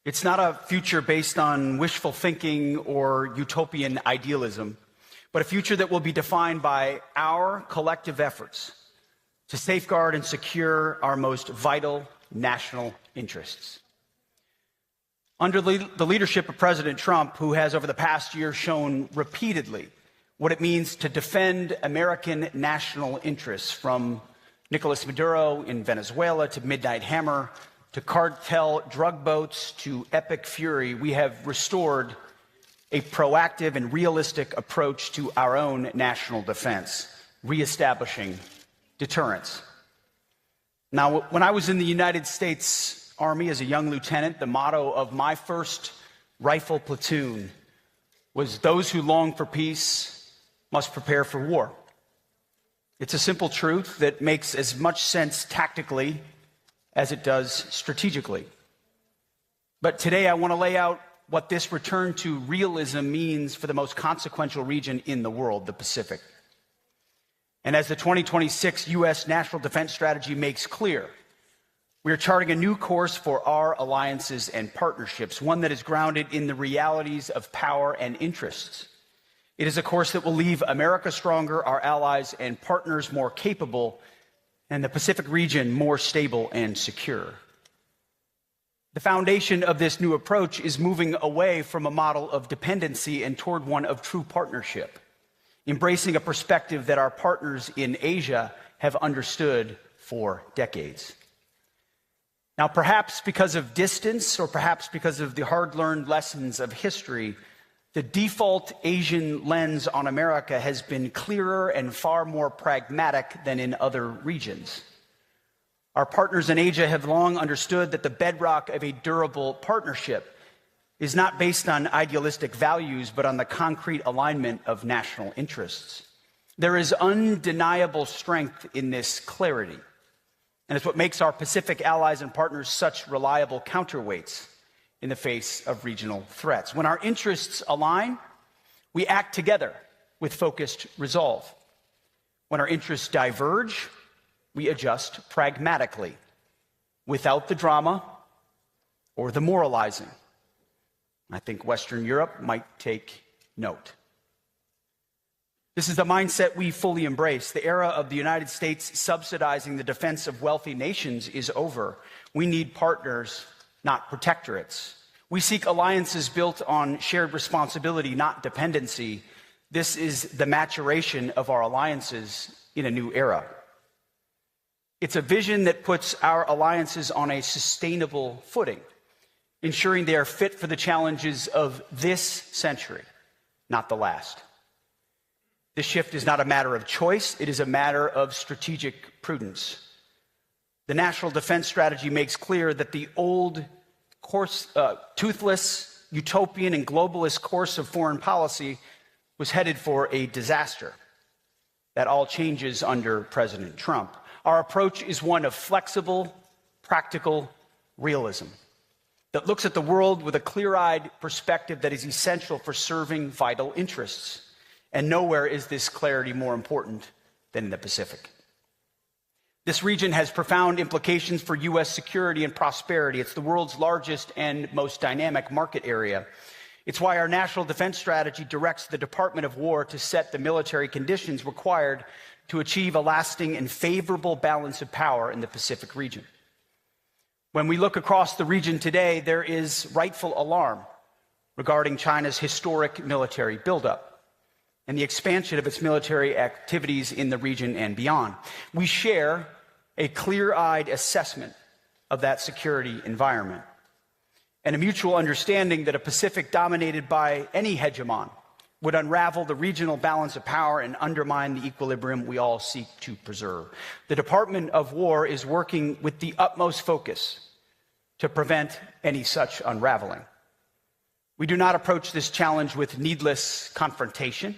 It's not a future based on wishful thinking or utopian idealism, but a future that will be defined by our collective efforts to safeguard and secure our most vital national interests. Under the leadership of President Trump, who has over the past year shown repeatedly what it means to defend American national interests, from Nicolas Maduro in Venezuela to Midnight Hammer to cartel drug boats to epic fury, we have restored a proactive and realistic approach to our own national defense, reestablishing deterrence. Now, when I was in the United States Army as a young lieutenant, the motto of my first rifle platoon was, "Those who long for peace must prepare for war." It's a simple truth that makes as much sense tactically as it does strategically. But today I want to lay out what this return to realism means for the most consequential region in the world, the Pacific. And as the 2026 U.S. National Defense Strategy makes clear, we are charting a new course for our alliances and partnerships, one that is grounded in the realities of power and interests. It is a course that will leave America stronger, our allies and partners more capable, and the Pacific region more stable and secure. The foundation of this new approach is moving away from a model of dependency and toward one of true partnership, embracing a perspective that our partners in Asia have understood for decades. Now, perhaps because of distance, or perhaps because of the hard-learned lessons of history, the default Asian lens on America has been clearer and far more pragmatic than in other regions. Our partners in Asia have long understood that the bedrock of a durable partnership is not based on idealistic values, but on the concrete alignment of national interests. There is undeniable strength in this clarity, and it's what makes our Pacific allies and partners such reliable counterweights in the face of regional threats. When our interests align, we act together with focused resolve. When our interests diverge, we adjust pragmatically, without the drama or the moralizing. I think Western Europe might take note. This is the mindset we fully embrace. The era of the United States subsidizing the defense of wealthy nations is over. We need partners, not protectorates. We seek alliances built on shared responsibility, not dependency. This is the maturation of our alliances in a new era. It's a vision that puts our alliances on a sustainable footing, ensuring they are fit for the challenges of this century, not the last. This shift is not a matter of choice, it is a matter of strategic prudence. The National Defense Strategy makes clear that the old toothless, utopian, and globalist course of foreign policy was headed for a disaster. That all changes under President Trump. Our approach is one of flexible, practical realism that looks at the world with a clear-eyed perspective that is essential for serving vital interests. And nowhere is this clarity more important than in the Pacific. This region has profound implications for U.S. security and prosperity. It's the world's largest and most dynamic market area. It's why our National Defense Strategy directs the Department of War to set the military conditions required to achieve a lasting and favorable balance of power in the Pacific region. When we look across the region today, there is rightful alarm regarding China's historic military buildup and the expansion of its military activities in the region and beyond. We share a clear-eyed assessment of that security environment and a mutual understanding that a Pacific dominated by any hegemon would unravel the regional balance of power and undermine the equilibrium we all seek to preserve. The Department of War is working with the utmost focus to prevent any such unraveling. We do not approach this challenge with needless confrontation,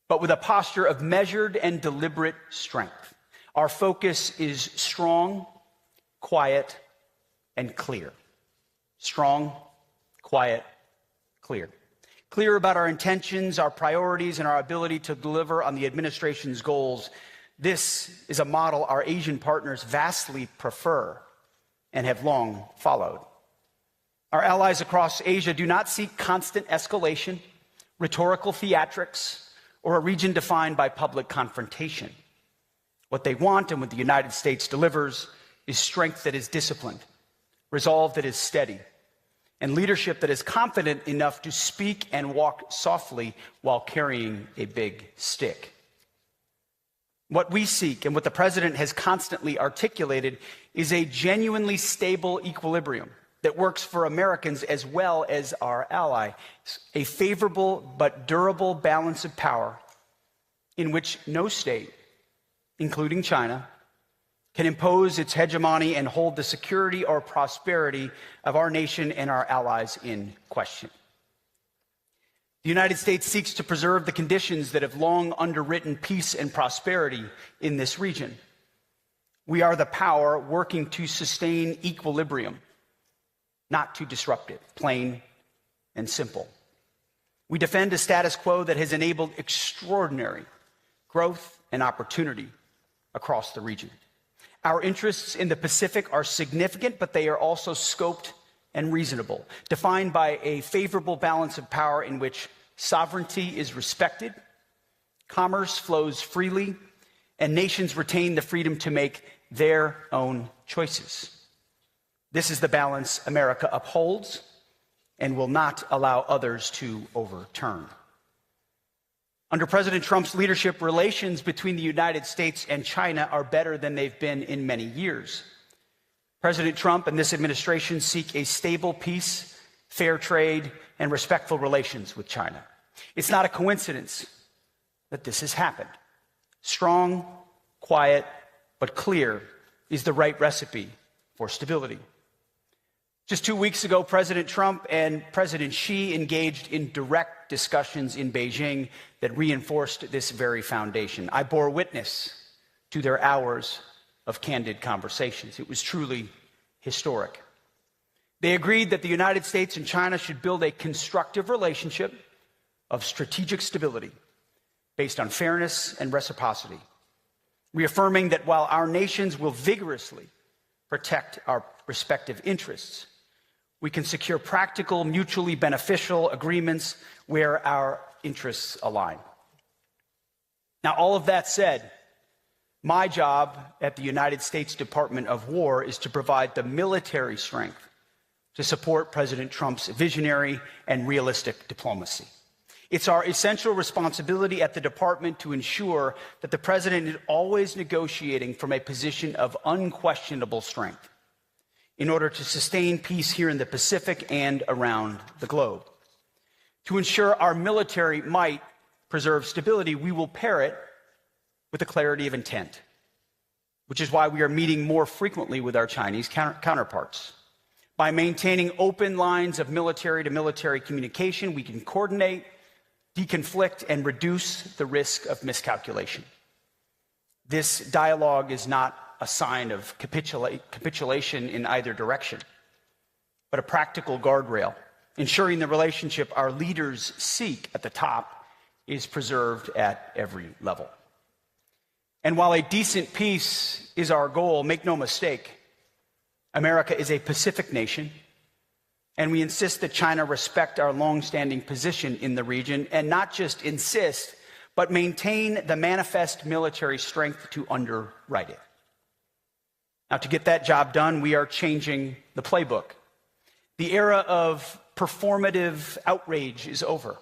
but with a posture of measured and deliberate strength. Our focus is strong, quiet, and clear. Strong, quiet, clear. Clear about our intentions, our priorities, and our ability to deliver on the administration's goals. This is a model our Asian partners vastly prefer and have long followed. Our allies across Asia do not seek constant escalation, rhetorical theatrics, or a region defined by public confrontation. What they want, and what the United States delivers, is strength that is disciplined, resolve that is steady, and leadership that is confident enough to speak and walk softly while carrying a big stick. What we seek, and what the president has constantly articulated, is a genuinely stable equilibrium that works for Americans as well as our allies, a favorable but durable balance of power in which no state, including China, can impose its hegemony and hold the security or prosperity of our nation and our allies in question. The United States seeks to preserve the conditions that have long underwritten peace and prosperity in this region. We are the power working to sustain equilibrium, not to disrupt it, plain and simple. We defend a status quo that has enabled extraordinary growth and opportunity across the region. Our interests in the Pacific are significant, but they are also scoped and reasonable, defined by a favorable balance of power in which sovereignty is respected, commerce flows freely, and nations retain the freedom to make their own choices. This is the balance America upholds and will not allow others to overturn. Under President Trump's leadership, relations between the United States and China are better than they've been in many years. President Trump and this administration seek a stable peace, fair trade, and respectful relations with China. It's not a coincidence that this has happened. Strong, quiet, but clear is the right recipe for stability. Just 2 weeks ago, President Trump and President Xi engaged in direct discussions in Beijing that reinforced this very foundation. I bore witness to their hours of candid conversations. It was truly historic. They agreed that the United States and China should build a constructive relationship of strategic stability based on fairness and reciprocity, reaffirming that while our nations will vigorously protect our respective interests, we can secure practical, mutually beneficial agreements where our interests align. Now, all of that said, my job at the United States Department of War is to provide the military strength to support President Trump's visionary and realistic diplomacy. It's our essential responsibility at the department to ensure that the president is always negotiating from a position of unquestionable strength in order to sustain peace here in the Pacific and around the globe. To ensure our military might preserve stability, we will pair it with a clarity of intent, which is why we are meeting more frequently with our Chinese counterparts. By maintaining open lines of military-to-military communication, we can coordinate, deconflict, and reduce the risk of miscalculation. This dialogue is not a sign of capitulation in either direction, but a practical guardrail, ensuring the relationship our leaders seek at the top is preserved at every level. And while a decent peace is our goal, make no mistake, America is a Pacific nation, and we insist that China respect our long-standing position in the region, and not just insist, but maintain the manifest military strength to underwrite it. Now, to get that job done, we are changing the playbook. The era of performative outrage is over,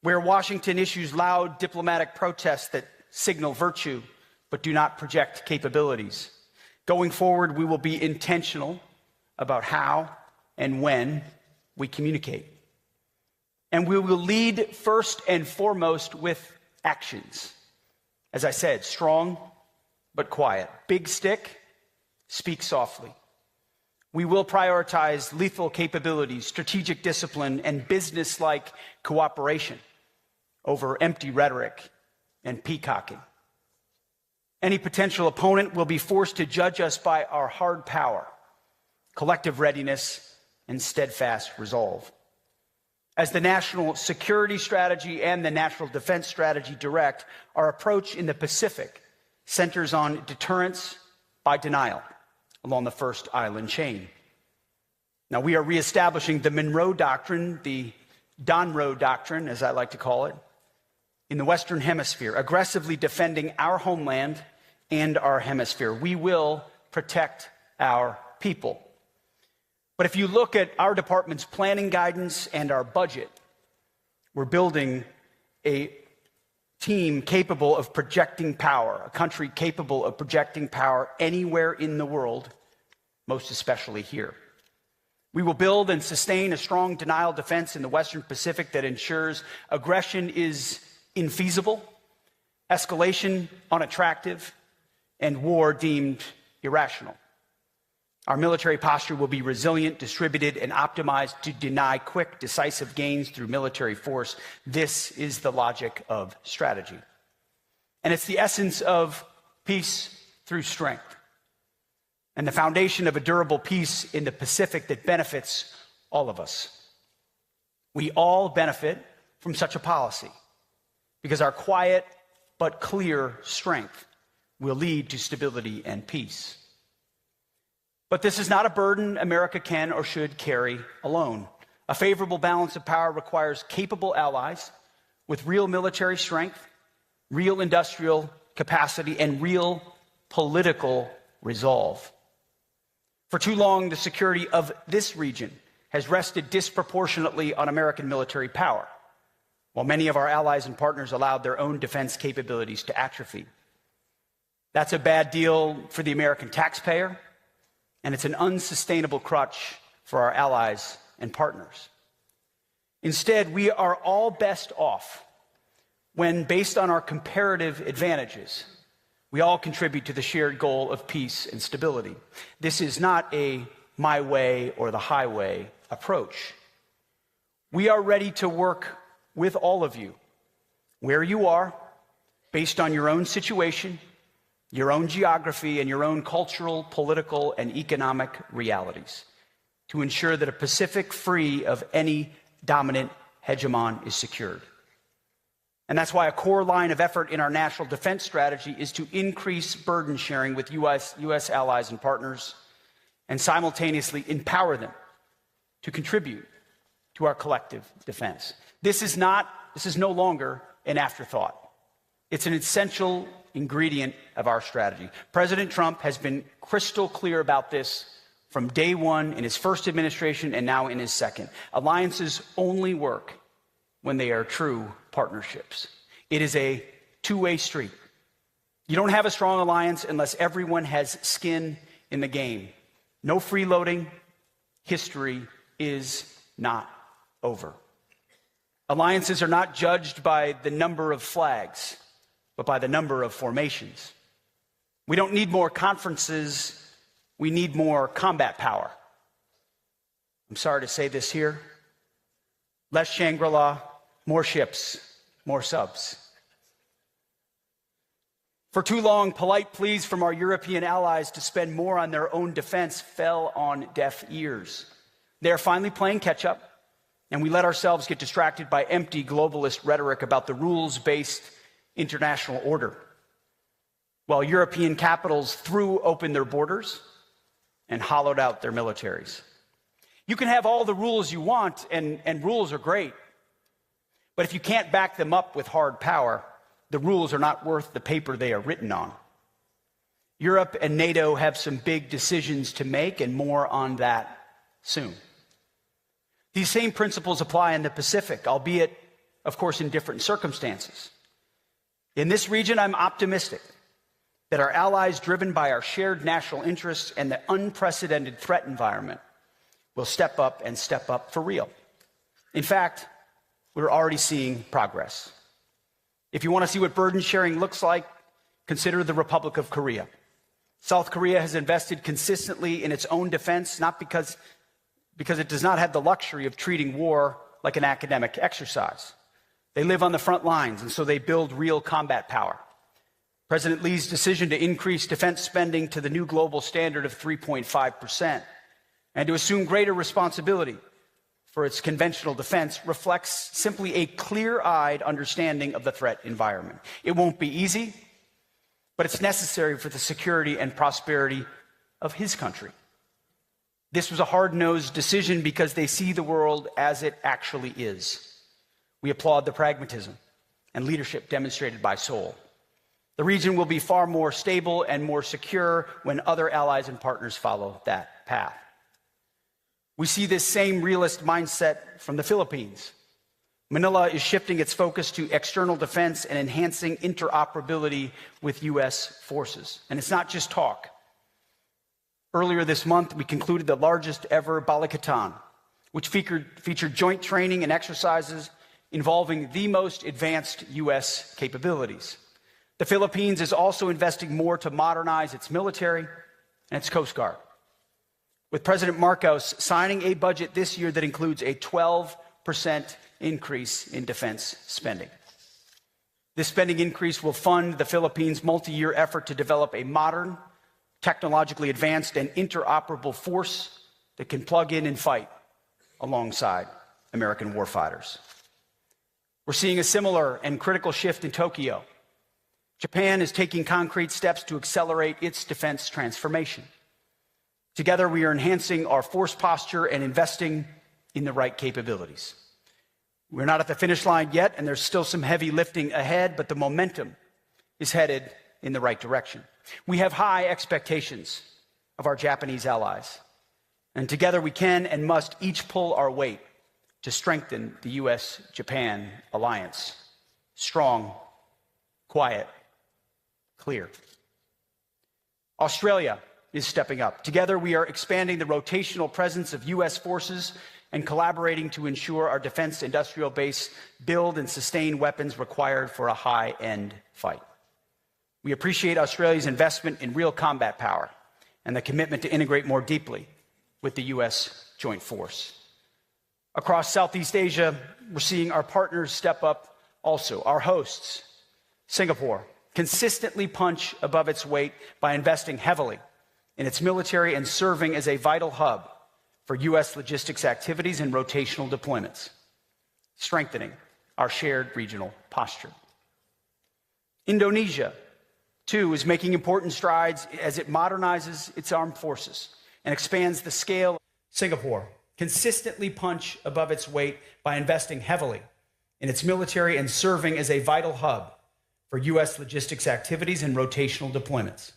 where Washington issues loud diplomatic protests that signal virtue but do not project capabilities. Going forward, we will be intentional about how and when we communicate. And we will lead first and foremost with actions. As I said, strong but quiet. Big stick, speak softly. We will prioritize lethal capabilities, strategic discipline, and business-like cooperation over empty rhetoric and peacocking. Any potential opponent will be forced to judge us by our hard power, collective readiness, and steadfast resolve. As the national security strategy and the national defense strategy direct, our approach in the Pacific centers on deterrence by denial along the first island chain. Now, we are reestablishing the Monroe Doctrine, the Donroe Doctrine, as I like to call it, in the Western Hemisphere, aggressively defending our homeland and our hemisphere. We will protect our people. But if you look at our department's planning guidance and our budget, we're building a team capable of projecting power, a country capable of projecting power anywhere in the world, most especially here. We will build and sustain a strong denial defense in the Western Pacific that ensures aggression is infeasible, escalation unattractive, and war deemed irrational. Our military posture will be resilient, distributed, and optimized to deny quick, decisive gains through military force. This is the logic of strategy. And it's the essence of peace through strength, and the foundation of a durable peace in the Pacific that benefits all of us. We all benefit from such a policy because our quiet but clear strength will lead to stability and peace. But this is not a burden America can or should carry alone. A favorable balance of power requires capable allies with real military strength, real industrial capacity, and real political resolve. For too long, the security of this region has rested disproportionately on American military power, while many of our allies and partners allowed their own defense capabilities to atrophy. That's a bad deal for the American taxpayer, and it's an unsustainable crutch for our allies and partners. Instead, we are all best off when, based on our comparative advantages, we all contribute to the shared goal of peace and stability. This is not a my way or the highway approach. We are ready to work with all of you, where you are, based on your own situation, your own geography, and your own cultural, political, and economic realities, to ensure that a Pacific free of any dominant hegemon is secured. And that's why a core line of effort in our national defense strategy is to increase burden sharing with U.S. allies and partners, and simultaneously empower them to contribute to our collective defense. This is no longer an afterthought. It's an essential ingredient of our strategy. President Trump has been crystal clear about this from day one in his first administration and now in his second. Alliances only work when they are true partnerships. It is a two-way street. You don't have a strong alliance unless everyone has skin in the game. No freeloading. History is not over. Alliances are not judged by the number of flags, but by the number of formations. We don't need more conferences. We need more combat power. I'm sorry to say this here. Less Shangri-La, more ships, more subs. For too long, polite pleas from our European allies to spend more on their own defense fell on deaf ears. They are finally playing catch up, and we let ourselves get distracted by empty globalist rhetoric about the rules-based international order, while European capitals threw open their borders and hollowed out their militaries. You can have all the rules you want, and rules are great. But if you can't back them up with hard power, the rules are not worth the paper they are written on. Europe and NATO have some big decisions to make, and more on that soon. These same principles apply in the Pacific, albeit, of course, in different circumstances. In this region, I'm optimistic that our allies, driven by our shared national interests and the unprecedented threat environment, will step up and step up for real. In fact, we're already seeing progress. If you want to see what burden sharing looks like, consider the Republic of Korea. South Korea has invested consistently in its own defense, not because it does not have the luxury of treating war like an academic exercise. They live on the front lines, and so they build real combat power. President Lee's decision to increase defense spending to the new global standard of 3.5% and to assume greater responsibility for its conventional defense reflects simply a clear-eyed understanding of the threat environment. It won't be easy, but it's necessary for the security and prosperity of his country. This was a hard-nosed decision because they see the world as it actually is. We applaud the pragmatism and leadership demonstrated by Seoul. The region will be far more stable and more secure when other allies and partners follow that path. We see this same realist mindset from the Philippines. Manila is shifting its focus to external defense and enhancing interoperability with U.S. forces. And it's not just talk. Earlier this month, we concluded the largest ever Balikatan, which featured joint training and exercises involving the most advanced U.S. capabilities. The Philippines is also investing more to modernize its military and its Coast Guard, with President Marcos signing a budget this year that includes a 12% increase in defense spending. This spending increase will fund the Philippines' multi-year effort to develop a modern, technologically advanced, and interoperable force that can plug in and fight alongside American warfighters. We're seeing a similar and critical shift in Tokyo. Japan is taking concrete steps to accelerate its defense transformation. Together, we are enhancing our force posture and investing in the right capabilities. We're not at the finish line yet, and there's still some heavy lifting ahead, but the momentum is headed in the right direction. We have high expectations of our Japanese allies, and together we can and must each pull our weight to strengthen the U.S.-Japan alliance. Strong, quiet, clear. Australia is stepping up. Together, we are expanding the rotational presence of U.S. forces and collaborating to ensure our defense industrial base build and sustain weapons required for a high-end fight. We appreciate Australia's investment in real combat power and the commitment to integrate more deeply with the U.S. Joint Force. Across Southeast Asia, we're seeing our partners step up also. Our hosts, Singapore, consistently punch above its weight by investing heavily in its military and serving as a vital hub for U.S. logistics activities and rotational deployments, strengthening our shared regional posture. Indonesia, too, is making important strides as it modernizes its armed forces and expands the scale. Singapore consistently punch above its weight by investing heavily in its military and serving as a vital hub for U.S. logistics activities and rotational deployments,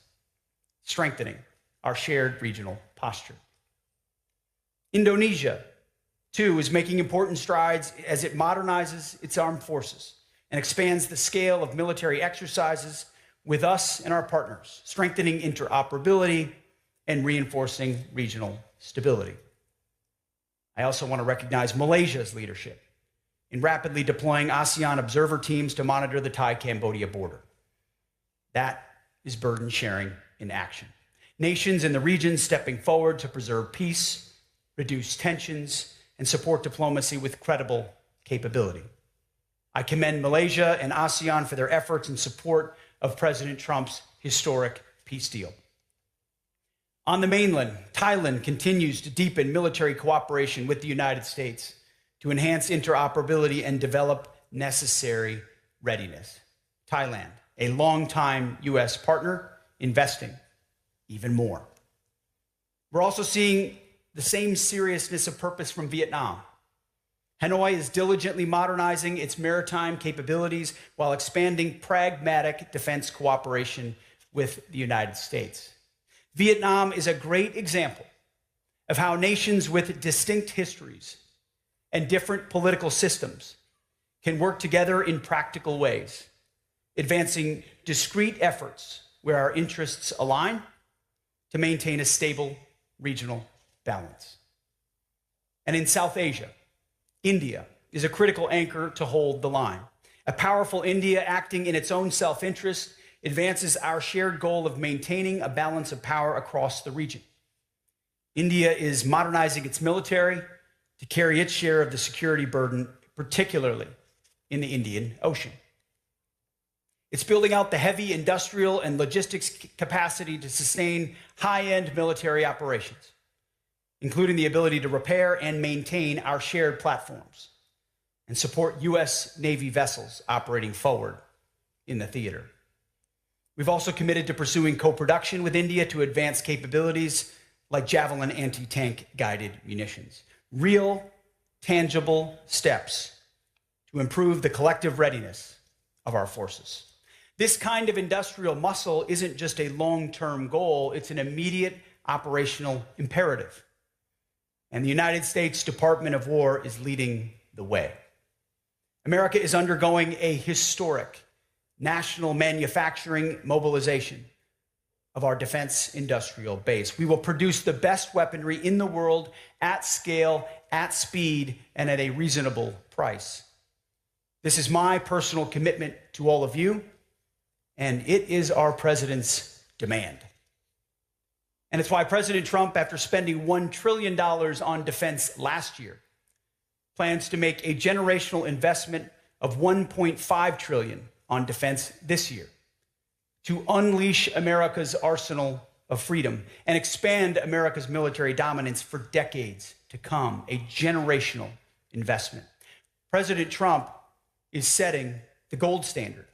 strengthening our shared regional posture. Indonesia, too, is making important strides as it modernizes its armed forces and expands the scale of military exercises with us and our partners, strengthening interoperability and reinforcing regional stability. I also want to recognize Malaysia's leadership in rapidly deploying ASEAN observer teams to monitor the Thai-Cambodia border. That is burden sharing in action. Nations in the region stepping forward to preserve peace, reduce tensions, and support diplomacy with credible capability. I commend Malaysia and ASEAN for their efforts in support of President Trump's historic peace deal. On the mainland, Thailand continues to deepen military cooperation with the United States to enhance interoperability and develop necessary readiness. Thailand, a longtime U.S. partner, investing even more. We're also seeing the same seriousness of purpose from Vietnam. Hanoi is diligently modernizing its maritime capabilities while expanding pragmatic defense cooperation with the United States. Vietnam is a great example of how nations with distinct histories and different political systems can work together in practical ways, advancing discrete efforts where our interests align to maintain a stable regional balance. And in South Asia, India is a critical anchor to hold the line. A powerful India acting in its own self-interest advances our shared goal of maintaining a balance of power across the region. India is modernizing its military to carry its share of the security burden, particularly in the Indian Ocean. It's building out the heavy industrial and logistics capacity to sustain high-end military operations, including the ability to repair and maintain our shared platforms and support U.S. Navy vessels operating forward in the theater. We've also committed to pursuing co-production with India to advance capabilities like Javelin anti-tank guided munitions. Real, tangible steps to improve the collective readiness of our forces. This kind of industrial muscle isn't just a long-term goal, it's an immediate operational imperative. And the United States Department of War is leading the way. America is undergoing a historic national manufacturing mobilization of our defense industrial base. We will produce the best weaponry in the world at scale, at speed, and at a reasonable price. This is my personal commitment to all of you, and it is our president's demand. And it's why President Trump, after spending $1 trillion on defense last year, plans to make a generational investment of $1.5 trillion on defense this year to unleash America's arsenal of freedom and expand America's military dominance for decades to come, a generational investment. President Trump is setting the gold standard.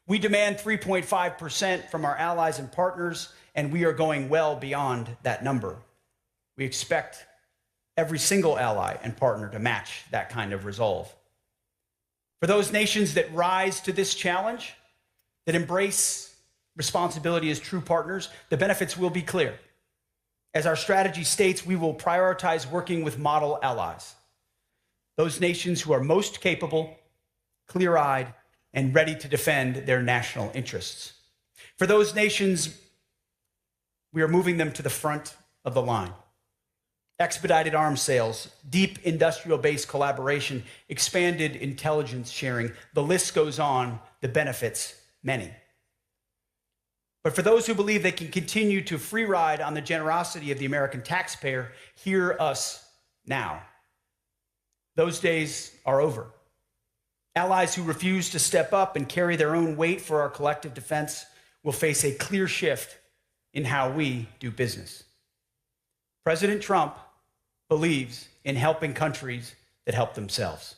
We demand 3.5% from our allies and partners, and we are going well beyond that number. We expect every single ally and partner to match that kind of resolve. For those nations that rise to this challenge, that embrace responsibility as true partners, the benefits will be clear. As our strategy states, we will prioritize working with model allies, those nations who are most capable, clear-eyed, and ready to defend their national interests. For those nations, we are moving them to the front of the line. Expedited arms sales, deep industrial base collaboration, expanded intelligence sharing. The list goes on, the benefits many. But for those who believe they can continue to free ride on the generosity of the American taxpayer, hear us now. Those days are over. Allies who refuse to step up and carry their own weight for our collective defense will face a clear shift in how we do business. President Trump believes in helping countries that help themselves.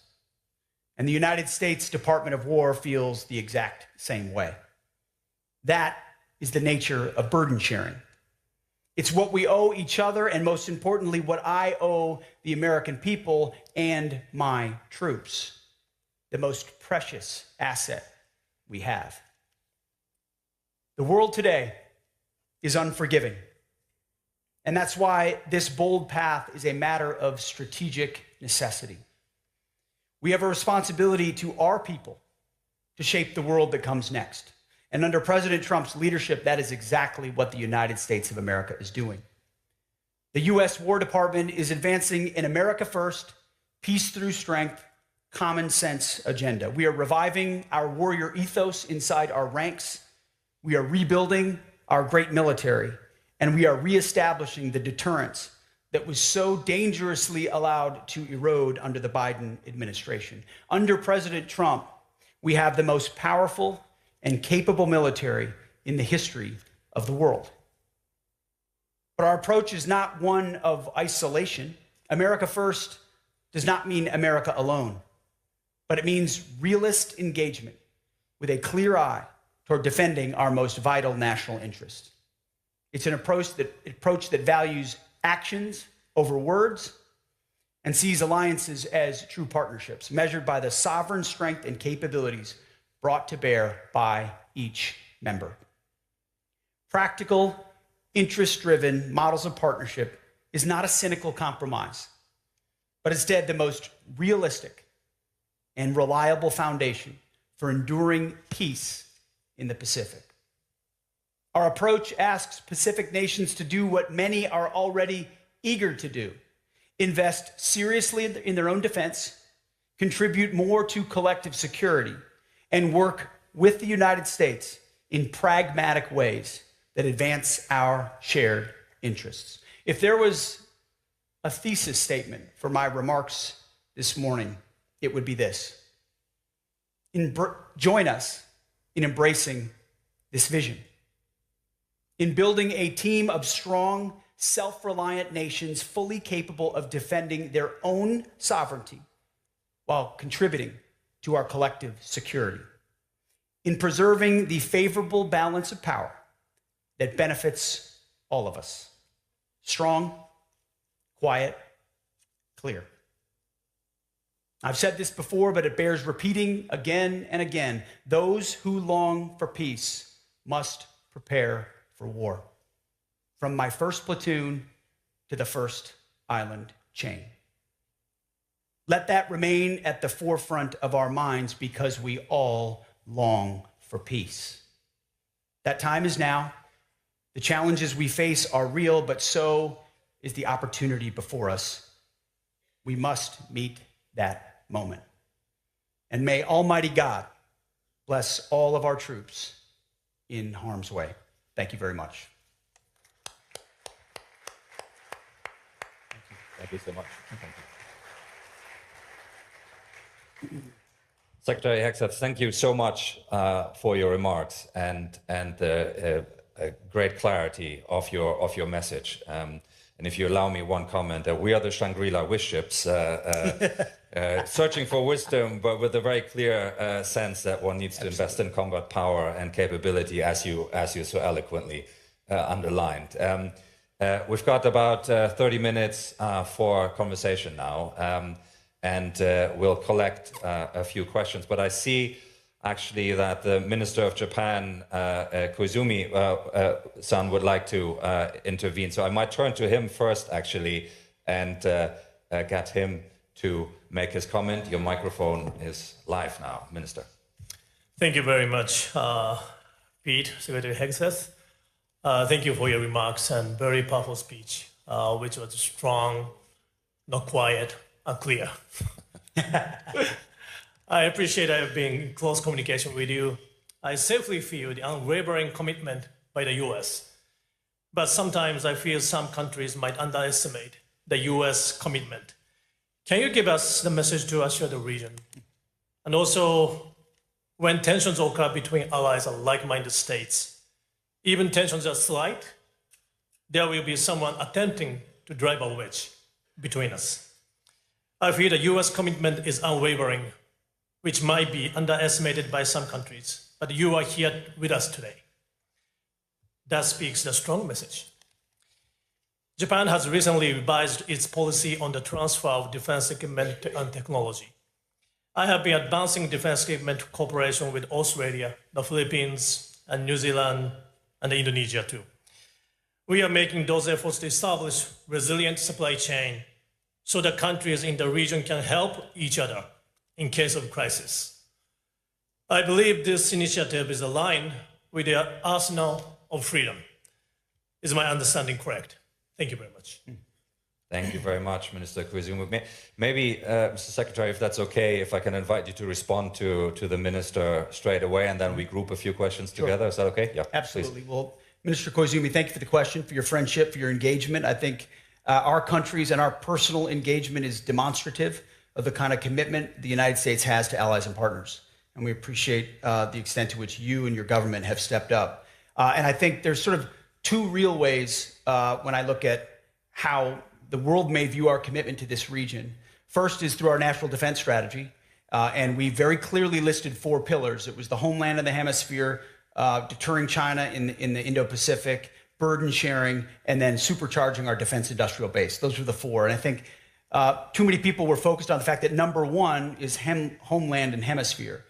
And the United States Department of War feels the exact same way. That is the nature of burden sharing. It's what we owe each other, and most importantly, what I owe the American people and my troops, the most precious asset we have. The world today is unforgiving. And that's why this bold path is a matter of strategic necessity. We have a responsibility to our people to shape the world that comes next. And under President Trump's leadership, that is exactly what the United States of America is doing. The U.S. War Department is advancing an America first, peace through strength, common sense agenda. We are reviving our warrior ethos inside our ranks. We are rebuilding our great military, and we are reestablishing the deterrence that was so dangerously allowed to erode under the Biden administration. Under President Trump, we have the most powerful and capable military in the history of the world. But our approach is not one of isolation. America first does not mean America alone, but it means realist engagement with a clear eye toward defending our most vital national interests. It's an approach that values actions over words and sees alliances as true partnerships, measured by the sovereign strength and capabilities brought to bear by each member. Practical, interest-driven models of partnership is not a cynical compromise, but instead the most realistic and reliable foundation for enduring peace in the Pacific. Our approach asks Pacific nations to do what many are already eager to do: invest seriously in their own defense, contribute more to collective security, and work with the United States in pragmatic ways that advance our shared interests. If there was a thesis statement for my remarks this morning, it would be this: join us in embracing this vision, in building a team of strong, self-reliant nations fully capable of defending their own sovereignty while contributing to our collective security, in preserving the favorable balance of power that benefits all of us. strong, quiet, clear. I've said this before, but it bears repeating again and again. Those who long for peace must prepare for war. From my first platoon to the first island chain. Let that remain at the forefront of our minds because we all long for peace. That time is now. The challenges we face are real, but so is the opportunity before us. We must meet that moment. And may Almighty God bless all of our troops in harm's way. Thank you very much. Thank you so much. Thank you. Secretary Hegseth, thank you so much for your remarks and the great clarity of your message. And if you allow me one comment, we are the Shangri-La wish ships, searching for wisdom, but with a very clear sense that one needs to invest in combat power and capability, as you so eloquently underlined. We've got about 30 minutes for conversation now, and we'll collect a few questions. But I see actually that the Minister of Japan, Koizumi-san, would like to intervene. So I might turn to him first, actually, and get him to make his comment. Your microphone is live now, Minister. Thank you very much, Pete, Secretary Hegseth. Thank you for your remarks and very powerful speech, which was strong, not quiet, and clear. I appreciate I've been in close communication with you. I safely feel the unwavering commitment by the US. But sometimes I feel some countries might underestimate the US commitment. Can you give us the message to assure the region? And also, when tensions occur between allies and like-minded states, even tensions are slight, there will be someone attempting to drive a wedge between us. I feel the US commitment is unwavering, which might be underestimated by some countries, but you are here with us today. That speaks the strong message. Japan has recently revised its policy on the transfer of defense equipment and technology. I have been advancing defense equipment cooperation with Australia, the Philippines, and New Zealand, and Indonesia too. We are making those efforts to establish resilient supply chain so that countries in the region can help each other in case of crisis. I believe this initiative is aligned with the arsenal of freedom. Is my understanding correct? Thank you very much. Thank you very much, Minister Koizumi. Maybe, Mr. Secretary, if that's okay, if I can invite you to respond to the Minister straight away, and then we group a few questions together. Is that okay? Yeah, absolutely. Please. Well, Minister Koizumi, thank you for the question, for your friendship, for your engagement. I think our countries and our personal engagement is demonstrative of the kind of commitment the United States has to allies and partners. And we appreciate the extent to which you and your government have stepped up. And I think there's sort of two real ways when I look at how the world may view our commitment to this region. First is through our national defense strategy. And we very clearly listed 4 pillars. It was the homeland of the hemisphere, deterring China in the Indo-Pacific, burden sharing, and then supercharging our defense industrial base. Those were the 4. And I think too many people were focused on the fact that number 1 is homeland and hemisphere.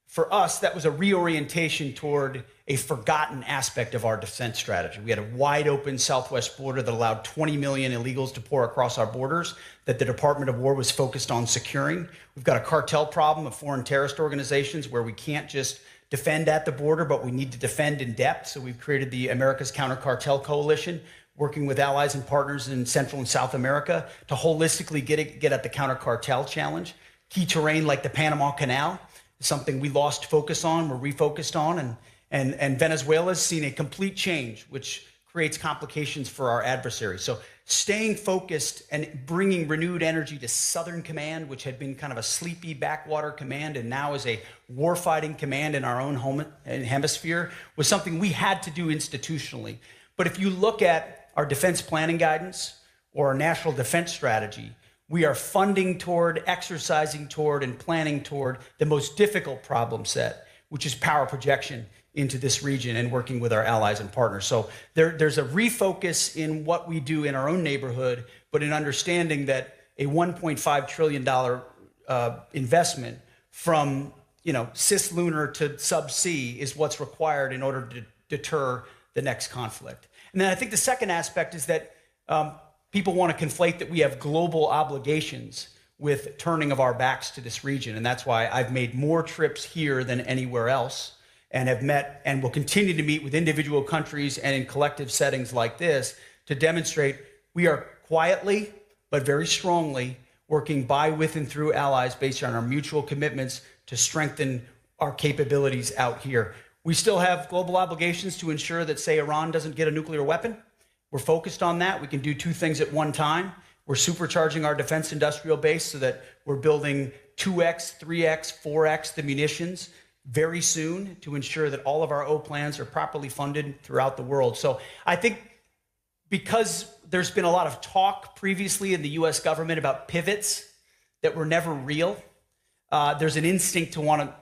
For us, that was a reorientation toward a forgotten aspect of our defense strategy. We had a wide open southwest border that allowed 20 million illegals to pour across our borders that the Department of War was focused on securing. We've got a cartel problem of foreign terrorist organizations where we can't just defend at the border, but we need to defend in depth. So we've created the America's Counter Cartel Coalition, working with allies and partners in Central and South America to holistically get at the counter cartel challenge. Key terrain like the Panama Canal is something we lost focus on, we're refocused on, and Venezuela's seen a complete change, which creates complications for our adversaries. So staying focused and bringing renewed energy to Southern Command, which had been kind of a sleepy backwater command and now is a warfighting command in our own home hemisphere, was something we had to do institutionally. But if you look at our defense planning guidance or our national defense strategy, we are funding toward, exercising toward, and planning toward the most difficult problem set, which is power projection into this region and working with our allies and partners. So there's a refocus in what we do in our own neighborhood, but in understanding that a $1.5 trillion investment from cislunar to subsea is what's required in order to deter the next conflict. And then I think the second aspect is that people want to conflate that we have global obligations with turning of our backs to this region. And that's why I've made more trips here than anywhere else, and have met and will continue to meet with individual countries and in collective settings like this to demonstrate we are quietly but very strongly working by, with, and through allies based on our mutual commitments to strengthen our capabilities out here. We still have global obligations to ensure that, say, Iran doesn't get a nuclear weapon. We're focused on that. We can do two things at one time. We're supercharging our defense industrial base so that we're building 2x, 3x, 4x the munitions very soon to ensure that all of our O plans are properly funded throughout the world. So I think because there's been a lot of talk previously in the US government about pivots that were never real, there's an instinct to want to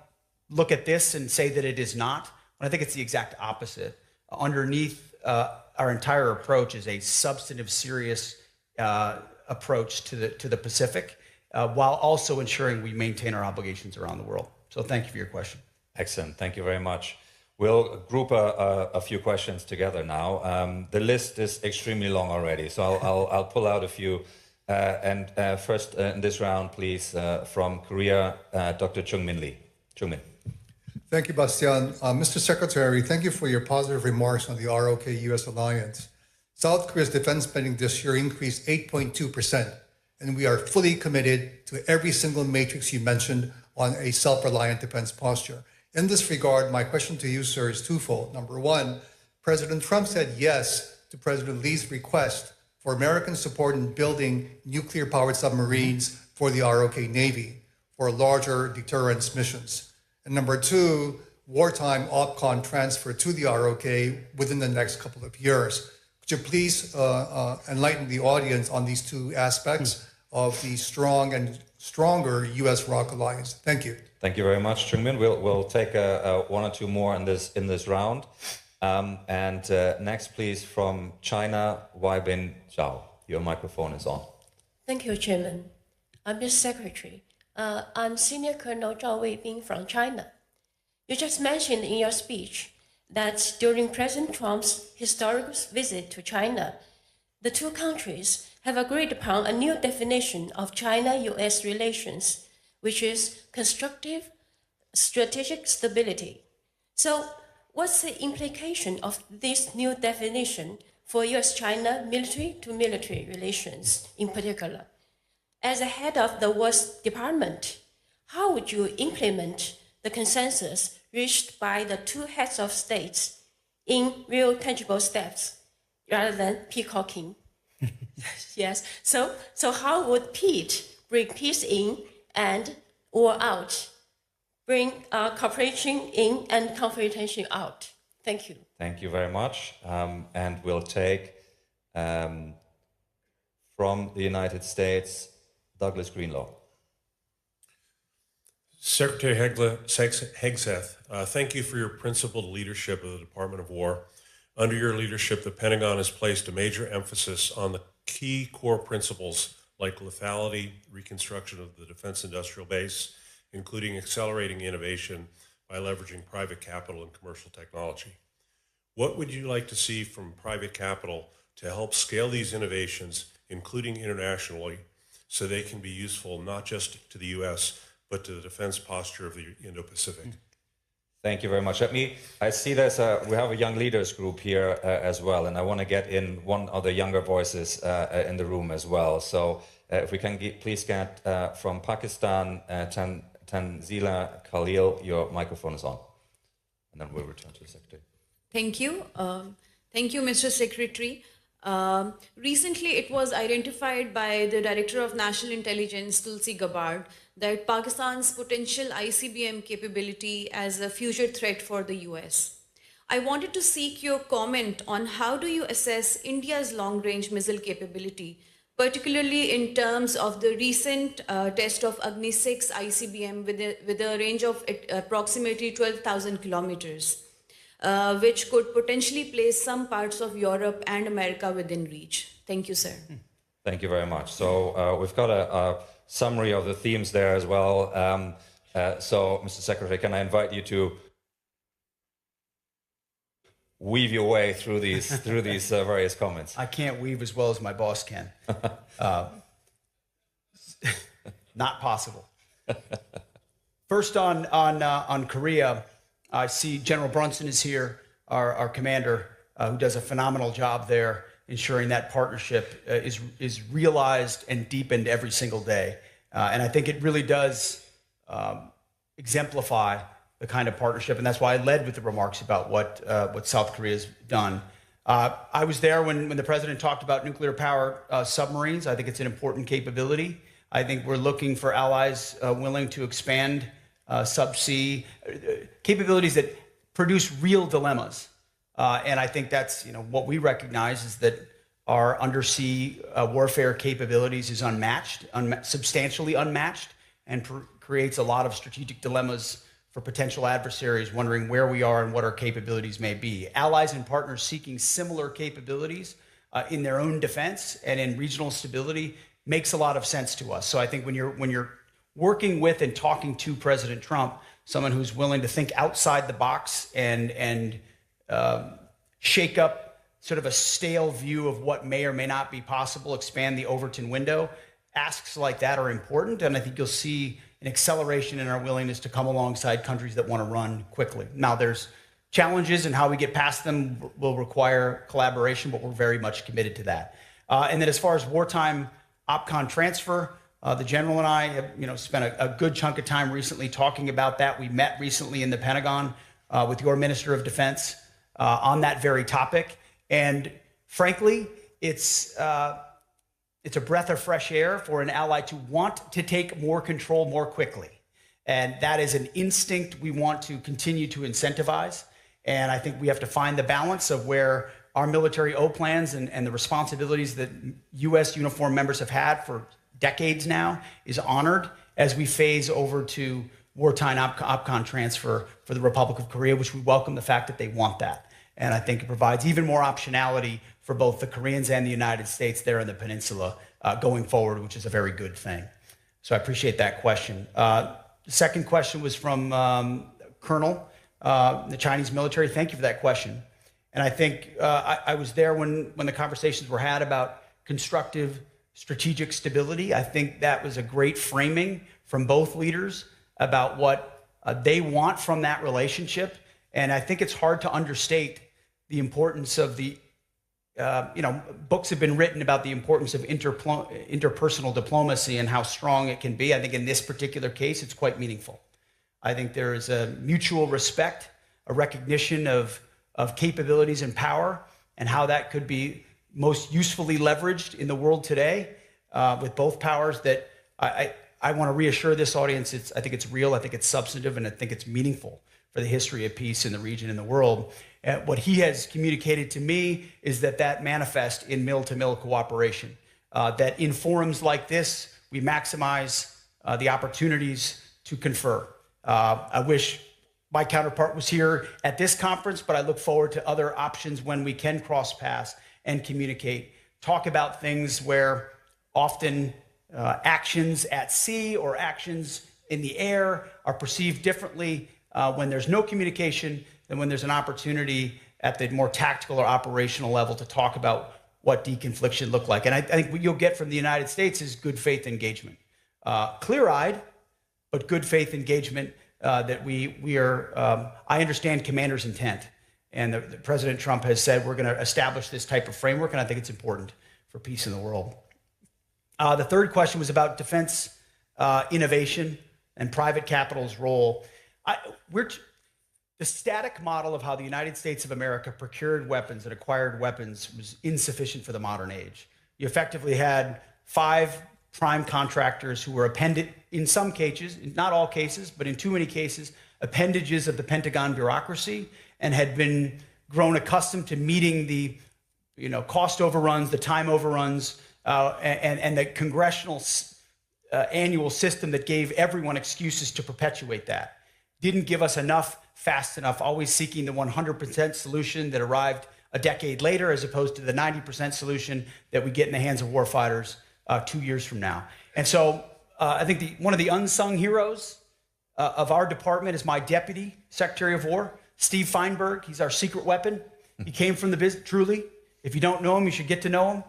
look at this and say that it is not. But I think it's the exact opposite. Underneath our entire approach is a substantive, serious approach to the Pacific, while also ensuring we maintain our obligations around the world. So thank you for your question. Excellent. Thank you very much. We'll group a few questions together now. The list is extremely long already, so I'll pull out a few. And first in this round, please, from Korea, Dr. Chung-Min Lee. Chung-Min. Thank you, Bastian. Mr. Secretary, thank you for your positive remarks on the ROK-US alliance. South Korea's defense spending this year increased 8.2%, and we are fully committed to every single matrix you mentioned on a self-reliant defense posture. In this regard, my question to you, sir, is twofold. Number one, President Trump said yes to President Lee's request for American support in building nuclear-powered submarines for the ROK Navy for larger deterrence missions. And number two, wartime OPCON transfer to the ROK within the next couple of years. Could you please enlighten the audience on these two aspects of the strong and stronger U.S. ROK alliance? Thank you. Thank you very much, Chung-Min. We'll take one or two more in this round. Next, please, from China, Weibin Zhao. Your microphone is on. Thank you, Chairman. Mr. Secretary, I'm Senior Colonel Zhao Weibin from China. You just mentioned in your speech that during President Trump's historic visit to China, the two countries have agreed upon a new definition of China-US relations, which is constructive strategic stability. So what's the implication of this new definition for US-China military-to-military relations in particular? As the head of the War Department, how would you implement the consensus reached by the two heads of states in real tangible steps rather than peacocking? Yes. So how would Pete bring peace in and war out? Bring cooperation in and confrontation out. Thank you. Thank you very much. And we'll take from the United States, Douglas Greenlaw. Secretary Hegseth, thank you for your principled leadership of the Department of War. Under your leadership, the Pentagon has placed a major emphasis on the key core principles like lethality, reconstruction of the defense industrial base, including accelerating innovation by leveraging private capital and commercial technology. What would you like to see from private capital to help scale these innovations, including internationally, so they can be useful not just to the US, but to the defense posture of the Indo-Pacific? Thank you very much. I see we have a young leaders group here as well, and I want to get in one of the younger voices in the room as well. So if we can please get from Pakistan, Tanzila Khalil, your microphone is on. And then we'll return to the Secretary. Thank you. Thank you, Mr. Secretary. Recently, it was identified by the Director of National Intelligence, Tulsi Gabbard, that Pakistan's potential ICBM capability as a future threat for the US. I wanted to seek your comment on how do you assess India's long-range missile capability, particularly in terms of the recent test of Agni 6 ICBM with a range of approximately 12,000 kilometers. which could potentially place some parts of Europe and America within reach. Thank you, sir. Thank you very much. So we've got a summary of the themes there as well. So, Mr. Secretary, can I invite you to weave your way through these various comments? I can't weave as well as my boss can. Not possible. First on Korea, I see General Brunson is here, our commander, who does a phenomenal job there, ensuring that partnership is realized and deepened every single day. And I think it really does exemplify the kind of partnership, and that's why I led with the remarks about what South Korea's done. I was there when the president talked about nuclear power submarines. I think it's an important capability. I think we're looking for allies willing to expand subsea capabilities that produce real dilemmas. And I think that's what we recognize is that our undersea warfare capabilities is unmatched, substantially unmatched, and creates a lot of strategic dilemmas for potential adversaries wondering where we are and what our capabilities may be. Allies and partners seeking similar capabilities in their own defense and in regional stability makes a lot of sense to us. So I think when you're working with and talking to President Trump, someone who's willing to think outside the box and shake up sort of a stale view of what may or may not be possible, expand the Overton window, asks like that are important. And I think you'll see an acceleration in our willingness to come alongside countries that want to run quickly. Now, there's challenges, and how we get past them will require collaboration, but we're very much committed to that. And then as far as wartime OPCON transfer, the general and I have spent a good chunk of time recently talking about that. We met recently in the Pentagon with your Minister of Defense on that very topic. And frankly, it's a breath of fresh air for an ally to want to take more control more quickly. And that is an instinct we want to continue to incentivize. And I think we have to find the balance of where our military O-plans and the responsibilities that U.S. uniformed members have had for decades now is honored as we phase over to wartime OPCON transfer for the Republic of Korea, which we welcome the fact that they want that. And I think it provides even more optionality for both the Koreans and the United States there in the peninsula going forward, which is a very good thing. So I appreciate that question. The second question was from Colonel, the Chinese military. Thank you for that question. And I think I was there when the conversations were had about constructive strategic stability. I think that was a great framing from both leaders about what they want from that relationship. And I think it's hard to understate the importance of the, books have been written about the importance of interpersonal diplomacy and how strong it can be. I think in this particular case, it's quite meaningful. I think there is a mutual respect, a recognition of capabilities and power, and how that could be most usefully leveraged in the world today with both powers. That I want to reassure this audience, I think it's real, I think it's substantive, and I think it's meaningful for the history of peace in the region and the world. What he has communicated to me is that manifests in mill-to-mill cooperation, that in forums like this, we maximize the opportunities to confer. I wish my counterpart was here at this conference, but I look forward to other options when we can cross paths and communicate, talk about things where often actions at sea or actions in the air are perceived differently when there's no communication than when there's an opportunity at the more tactical or operational level to talk about what deconfliction look like. And I think what you'll get from the United States is good faith engagement. Clear-eyed, but good faith engagement that we are, I understand commander's intent. And the President Trump has said we're going to establish this type of framework, and I think it's important for peace in the world. The third question was about defense innovation and private capital's role. The static model of how the United States of America procured weapons and acquired weapons was insufficient for the modern age. You effectively had 5 prime contractors who were appended, in some cases, not all cases, but in too many cases, appendages of the Pentagon bureaucracy, and had been grown accustomed to meeting the cost overruns, the time overruns, and the congressional annual system that gave everyone excuses to perpetuate that. Didn't give us enough fast enough, always seeking the 100% solution that arrived a decade later, as opposed to the 90% solution that we get in the hands of warfighters 2 years from now. And so I think one of the unsung heroes of our department is my deputy secretary of war, Steve Feinberg. He's our secret weapon. He came from the business, truly. If you don't know him, you should get to know him.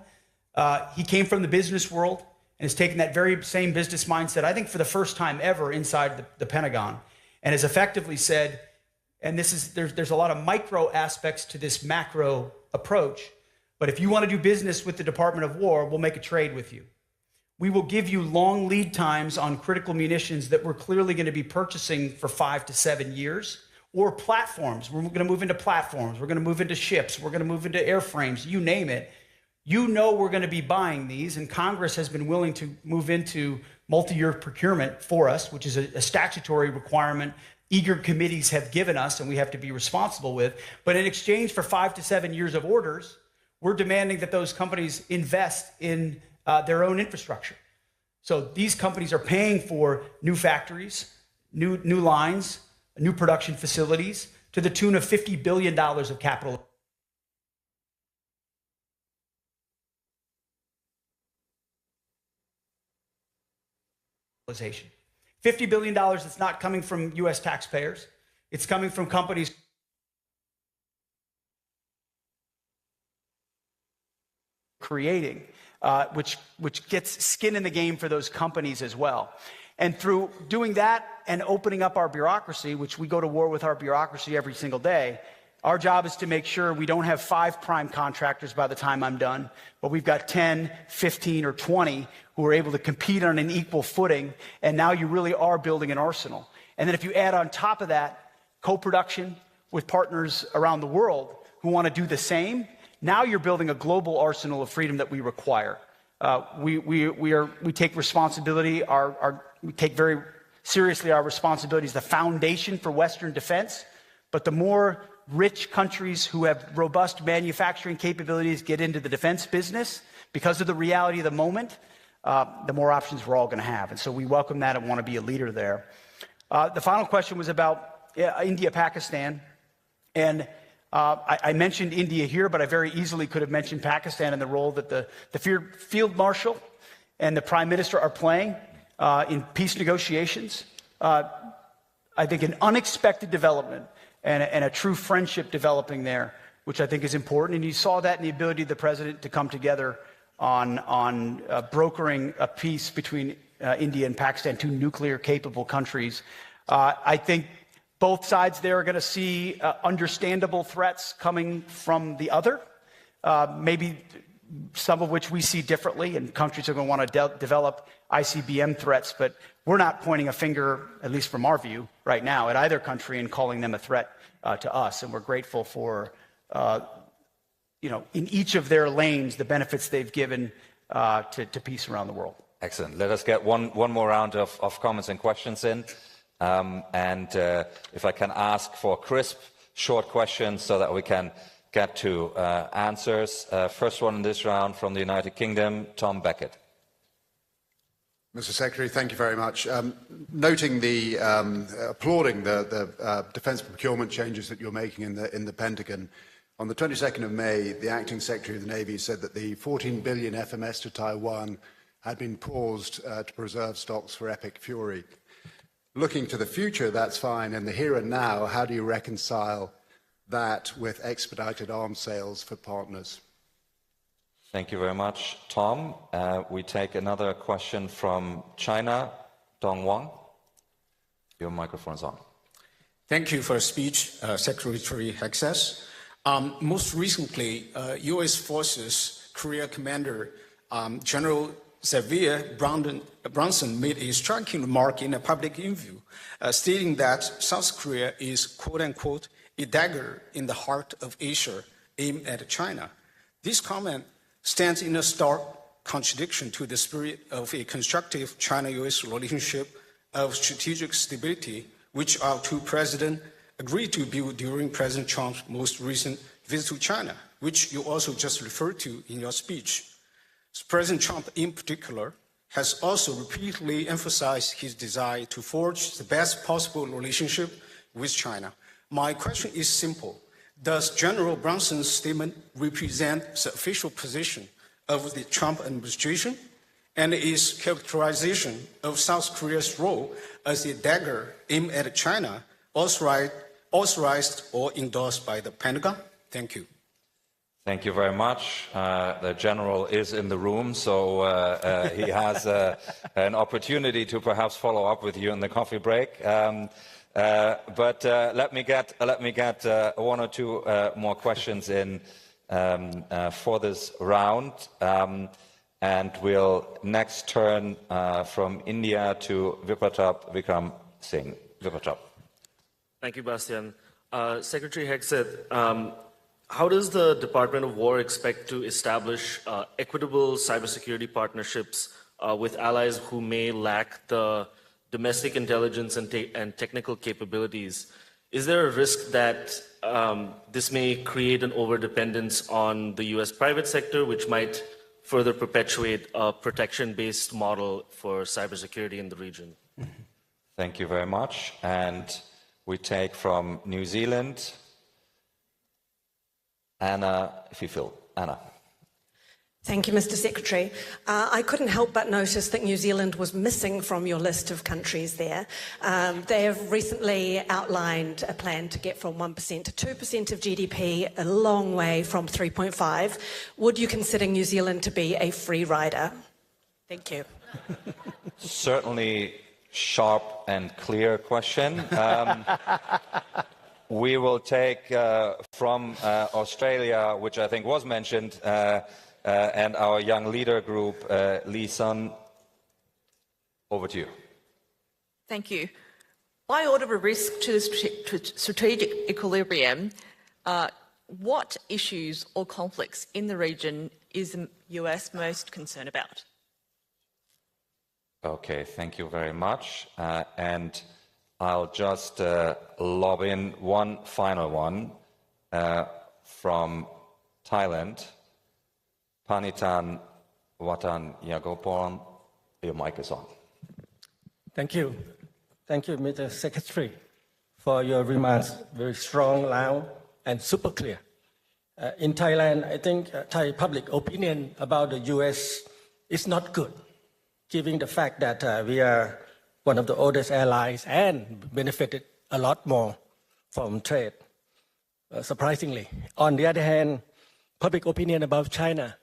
He came from the business world and has taken that very same business mindset, I think for the first time ever inside the Pentagon, and has effectively said, and there's a lot of micro aspects to this macro approach, but if you want to do business with the Department of War, we'll make a trade with you. We will give you long lead times on critical munitions that we're clearly going to be purchasing for 5 to 7 years, or platforms. We're going to move into platforms. We're going to move into ships. We're going to move into airframes, you name it. You know we're going to be buying these, and Congress has been willing to move into multi-year procurement for us, which is a statutory requirement eager committees have given us and we have to be responsible with. But in exchange for 5 to 7 years of orders, we're demanding that those companies invest in their own infrastructure. So these companies are paying for new factories, new lines, new production facilities to the tune of $50 billion of capital. $50 billion that's not coming from US taxpayers. It's coming from companies creating, which gets skin in the game for those companies as well. And through doing that and opening up our bureaucracy, which we go to war with our bureaucracy every single day, our job is to make sure we don't have 5 prime contractors by the time I'm done, but we've got 10, 15, or 20 who are able to compete on an equal footing, and now you really are building an arsenal. And then if you add on top of that co-production with partners around the world who want to do the same, now you're building a global arsenal of freedom that we require. We take responsibility, we take very seriously our responsibility as the foundation for Western defense, but the more rich countries who have robust manufacturing capabilities get into the defense business, because of the reality of the moment, the more options we're all going to have. And so we welcome that and want to be a leader there. The final question was about India, Pakistan. And I mentioned India here, but I very easily could have mentioned Pakistan and the role that the Field Marshal and the Prime Minister are playing in peace negotiations. I think an unexpected development and a true friendship developing there, which I think is important. And you saw that in the ability of the president to come together on brokering a peace between India and Pakistan, 2 nuclear-capable countries. I think both sides there are going to see understandable threats coming from the other, maybe some of which we see differently, and countries are going to want to develop ICBM threats, but we're not pointing a finger, at least from our view right now, at either country and calling them a threat to us. And we're grateful for, in each of their lanes, the benefits they've given to peace around the world. Excellent. Let us get one more round of comments and questions in. And if I can ask for crisp, short questions so that we can get to answers. First one in this round from the United Kingdom, Tom Beckett. Mr. Secretary, thank you very much. Noting applauding the defence procurement changes that you're making in the Pentagon, on the 22nd of May, the Acting Secretary of the Navy said that the 14 billion FMS to Taiwan had been paused to preserve stocks for Epic Fury. Looking to the future, that's fine. In the here and now, how do you reconcile that with expedited arms sales for partners? Thank you very much, Tom. We take another question from China, Dong Wang. Your microphone is on. Thank you for your speech, Secretary Hegseth. Most recently, U.S. Forces Korea Commander General Xavier Brunson made a striking remark in a public interview, stating that South Korea is, quote-unquote, a dagger in the heart of Asia aimed at China. This comment stands in a stark contradiction to the spirit of a constructive China-U.S. relationship of strategic stability, which our 2 presidents agreed to build during President Trump's most recent visit to China, which you also just referred to in your speech. President Trump, in particular, has also repeatedly emphasized his desire to forge the best possible relationship with China. My question is simple. Does General Brunson's statement represent the official position of the Trump administration? And is characterization of South Korea's role as a dagger aimed at China authorized or endorsed by the Pentagon? Thank you. Thank you very much. The General is in the room, so he has an opportunity to perhaps follow up with you in the coffee break. But let me get one or two more questions in for this round. And we'll next turn from India to Vipratap Vikram Singh. Vipratap. Thank you, Bastian. Secretary Hegseth, how does the Department of War expect to establish equitable cybersecurity partnerships with allies who may lack the domestic intelligence and technical capabilities? Is there a risk that this may create an overdependence on the US private sector, which might further perpetuate a protection-based model for cybersecurity in the region? Thank you very much. And we take from New Zealand, Anna, if you feel. Anna. Thank you, Mr. Secretary. I couldn't help but notice that New Zealand was missing from your list of countries there. They have recently outlined a plan to get from 1% to 2% of GDP, a long way from 3.5. Would you consider New Zealand to be a free rider? Thank you. Certainly sharp and clear question. We will take from Australia, which I think was mentioned, and our young leader group, Lee Sun. Over to you. Thank you. By order of risk to strategic equilibrium, what issues or conflicts in the region is the US most concerned about? Okay, thank you very much. And I'll just lob in one final one from Thailand. Panitan Watan Yagopon, your mic is on. Thank you. Thank you, Mr. Secretary, for your remarks. Very strong, loud, and super clear. In Thailand, I think Thai public opinion about the US is not good, given the fact that we are one of the oldest allies and benefited a lot more from trade, surprisingly. On the other hand, public opinion about China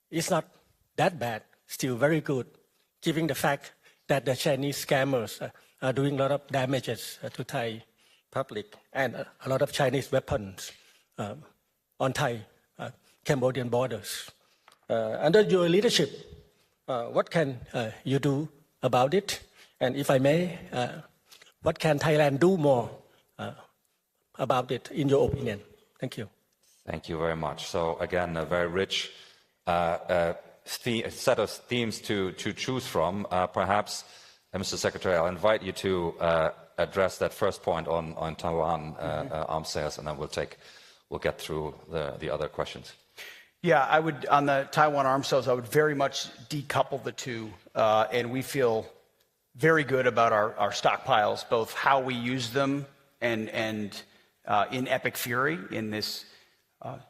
is not that bad, still very good, given the fact that the Chinese scammers are doing a lot of damages to Thai public and a lot of Chinese weapons on Thai Cambodian borders. Under your leadership, what can you do about it? And if I may, what can Thailand do more about it, in your opinion? Thank you. Thank you very much. So again, a very rich set of themes to choose from. Perhaps, Mr. Secretary, I'll invite you to address that first point on Taiwan arms sales, and then we'll get through the other questions. Yeah, I would, on the Taiwan arms sales, I would very much decouple the two, and we feel very good about our stockpiles, both how we use them and in epic fury in this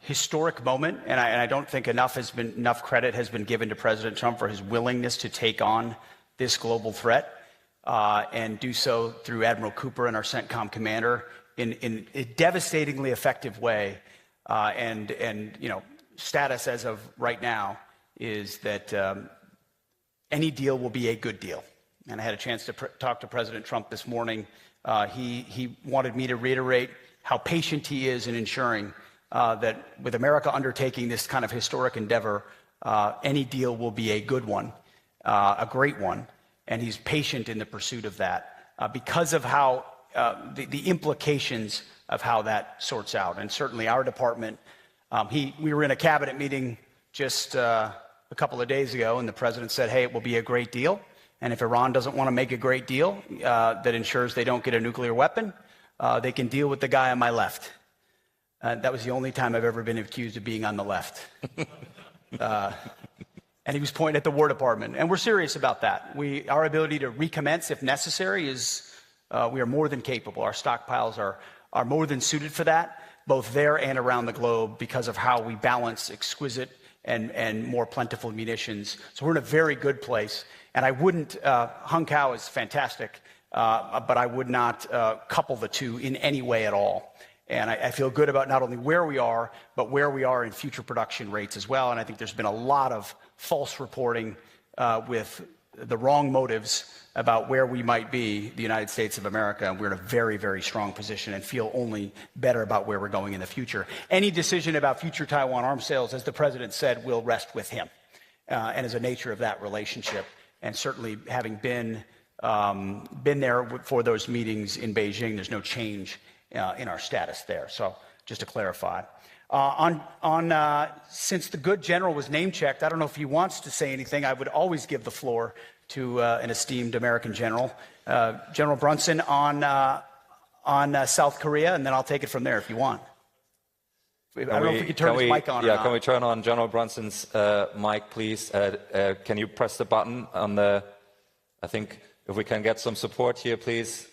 historic moment. And I don't think enough credit has been given to President Trump for his willingness to take on this global threat and do so through Admiral Cooper and our CENTCOM commander in a devastatingly effective way. And you know, status as of right now is that any deal will be a good deal. And I had a chance to talk to President Trump this morning. He wanted me to reiterate how patient he is in ensuring that with America undertaking this kind of historic endeavor, any deal will be a good one, a great one. And he's patient in the pursuit of that because of how the implications of how that sorts out. And certainly our department, we were in a cabinet meeting just a couple of days ago, and the president said, hey, it will be a great deal. And if Iran doesn't want to make a great deal that ensures they don't get a nuclear weapon, they can deal with the guy on my left. That was the only time I've ever been accused of being on the left. And he was pointing at the War Department. And we're serious about that. Our ability to recommence if necessary is, we are more than capable. Our stockpiles are more than suited for that, both there and around the globe, because of how we balance exquisite and more plentiful munitions. So we're in a very good place. And I wouldn't, Hung Kao is fantastic, but I would not couple the two in any way at all. And I feel good about not only where we are, but where we are in future production rates as well. And I think there's been a lot of false reporting with the wrong motives about where we might be, the United States of America, and we're in a very, very strong position and feel only better about where we're going in the future. Any decision about future Taiwan arms sales, as the president said, will rest with him and as a nature of that relationship. And certainly having been there for those meetings in Beijing, there's no change in our status there. So just to clarify. Since the good general was name-checked, I don't know if he wants to say anything. I would always give the floor to an esteemed American general. General Brunson on South Korea, and then I'll take it from there if you want. I don't know if we could turn his mic on or not. Can we turn on General Brunson's mic, please? Can you press the button on the... I think if we can get some support here, please.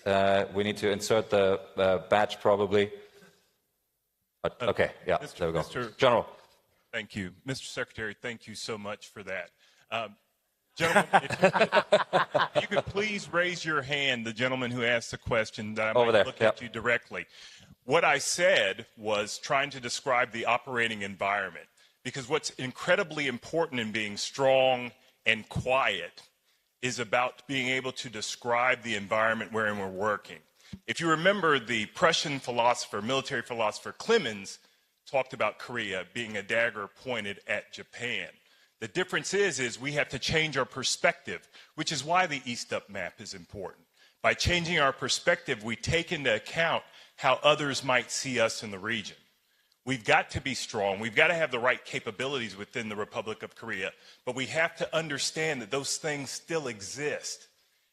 We need to insert the badge, probably. Okay, yeah, there we go. General. Thank you. Mr. Secretary, thank you so much for that. Gentlemen, if you could please raise your hand, the gentleman who asked the question, that I might look at you directly. What I said was trying to describe the operating environment, because what's incredibly important in being strong and quiet is about being able to describe the environment wherein we're working. If you remember, the Prussian philosopher, military philosopher Clemens talked about Korea being a dagger pointed at Japan. The difference is we have to change our perspective, which is why the East-Up map is important. By changing our perspective, we take into account how others might see us in the region. We've got to be strong. We've got to have the right capabilities within the Republic of Korea, but we have to understand that those things still exist,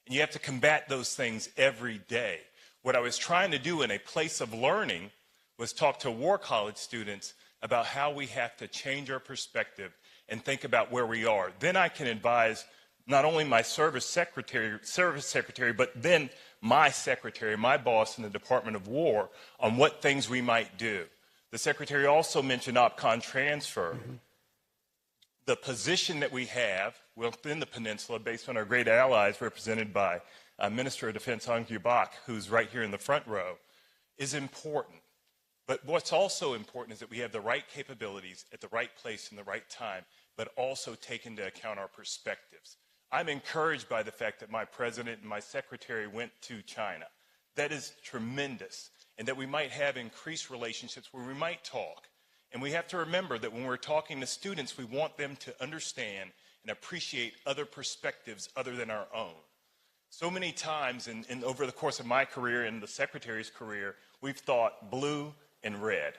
and you have to combat those things every day. What I was trying to do in a place of learning was talk to War College students about how we have to change our perspective and think about where we are. Then I can advise not only my service secretary, but then my secretary, my boss in the Department of War, on what things we might do. The secretary also mentioned OPCON transfer. The position that we have within the peninsula, based on our great allies represented by Minister of Defense Hong Bak, who's right here in the front row, is important. But what's also important is that we have the right capabilities at the right place in the right time, but also take into account our perspectives. I'm encouraged by the fact that my president and my secretary went to China. That is tremendous, and that we might have increased relationships where we might talk. And we have to remember that when we're talking to students, we want them to understand and appreciate other perspectives other than our own. So many times over the course of my career and the secretary's career, we've thought blue and red.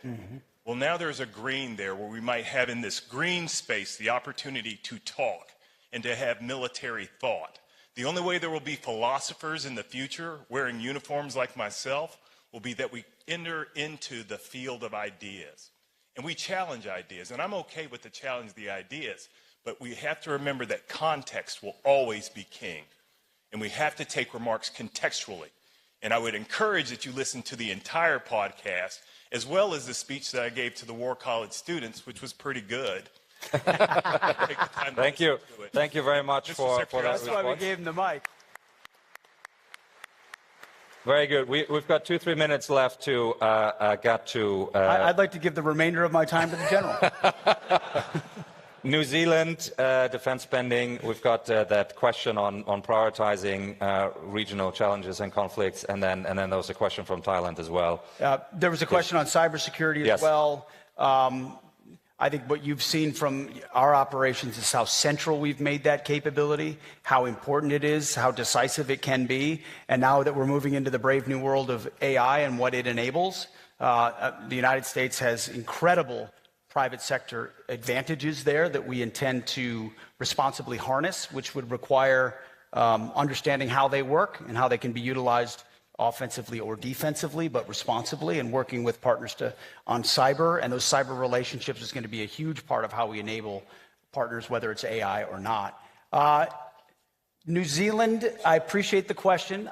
Well, now there's a green there where we might have in this green space the opportunity to talk and to have military thought. The only way there will be philosophers in the future wearing uniforms like myself will be that we enter into the field of ideas. And we challenge ideas. And I'm okay with the challenge of the ideas, but we have to remember that context will always be king. And we have to take remarks contextually. And I would encourage that you listen to the entire podcast, as well as the speech that I gave to the War College students, which was pretty good. Thank you. Thank you very much for that response. That's why we gave him the mic. Very good. We've got 2-3 minutes left to get to... I'd like to give the remainder of my time to the general. New Zealand defense spending. We've got that question on prioritizing regional challenges and conflicts, and then there was a question from Thailand as well. There was a question on cybersecurity as well. I think what you've seen from our operations is how central we've made that capability, how important it is, how decisive it can be. And now that we're moving into the brave new world of AI and what it enables, the United States has incredible private sector advantages there that we intend to responsibly harness, which would require understanding how they work and how they can be utilized offensively or defensively, but responsibly, and working with partners on cyber. And those cyber relationships is going to be a huge part of how we enable partners, whether it's AI or not. New Zealand, I appreciate the question.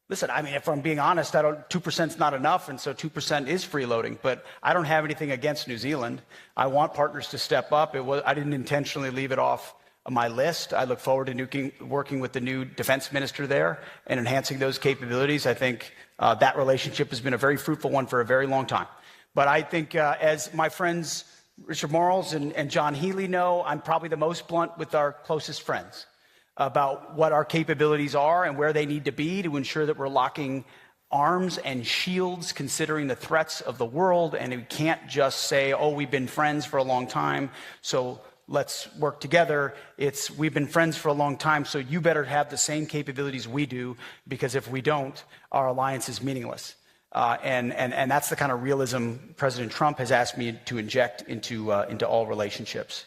Listen, I mean, if I'm being honest, 2% is not enough, and so 2% is freeloading. But I don't have anything against New Zealand. I want partners to step up. I didn't intentionally leave it off my list. I look forward to working with the new defense minister there and enhancing those capabilities. I think that relationship has been a very fruitful one for a very long time. But I think, as my friends Richard Marles and John Healy know, I'm probably the most blunt with our closest friends about what our capabilities are and where they need to be to ensure that we're locking arms and shields considering the threats of the world. And we can't just say, oh, we've been friends for a long time, so let's work together. It's we've been friends for a long time, so you better have the same capabilities we do, because if we don't, our alliance is meaningless. And that's the kind of realism President Trump has asked me to inject into all relationships.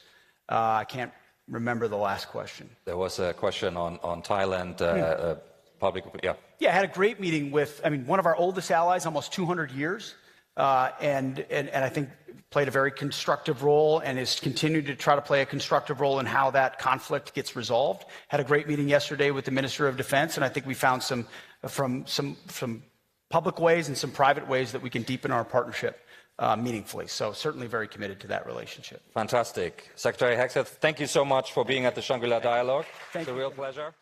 I can't remember the last question. There was a question on Thailand, public, yeah. Yeah, I had a great meeting with, one of our oldest allies, almost 200 years, and I think played a very constructive role and has continued to try to play a constructive role in how that conflict gets resolved. Had a great meeting yesterday with the Minister of Defense, and I think we found some public ways and some private ways that we can deepen our partnership meaningfully. So certainly very committed to that relationship. Fantastic. Secretary Hegseth, thank you so much for being at the Shangri-La Dialogue. Thank you. It's a real pleasure.